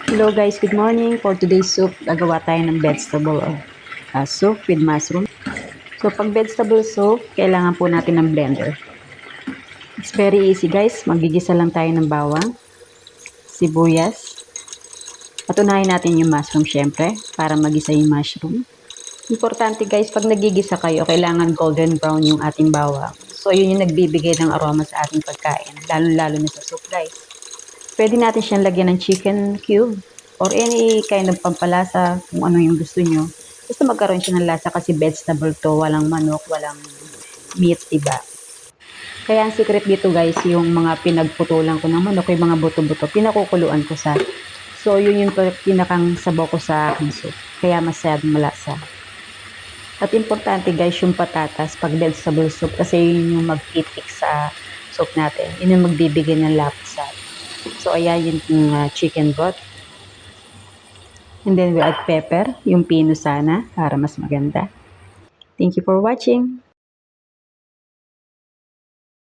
Hello guys, good morning. For today's soup, gagawa tayo ng vegetable soup with mushroom. So pag vegetable soup, kailangan po natin ng blender. It's very easy guys. Magigisa lang tayo ng bawang, sibuyas. Patunayan natin yung mushroom syempre para magisa yung mushroom. Importante guys, pag nagigisa kayo, kailangan golden brown yung ating bawang. So yun yung nagbibigay ng aroma sa ating pagkain, lalo-lalo na sa soup guys. Pwede natin siyang lagyan ng chicken cube or any kind of pampalasa kung ano yung gusto nyo. Gusto magkaroon siya ng lasa kasi vegetable to, walang manok, walang meat, diba? Kaya ang secret dito guys, yung mga pinagputulan ko ng manok, yung mga buto-buto, pinakukuluan ko sa. So yun yung pinakang sabaw ko sa aking soup. Kaya masyadong malasa. At importante guys, yung patatas pag vegetable soup kasi yun yung magtitik sa soup natin. Yun yung magbibigay ng lapsa. So ayan yung chicken broth. And then we add pepper, yung pino sana para mas maganda. Thank you for watching.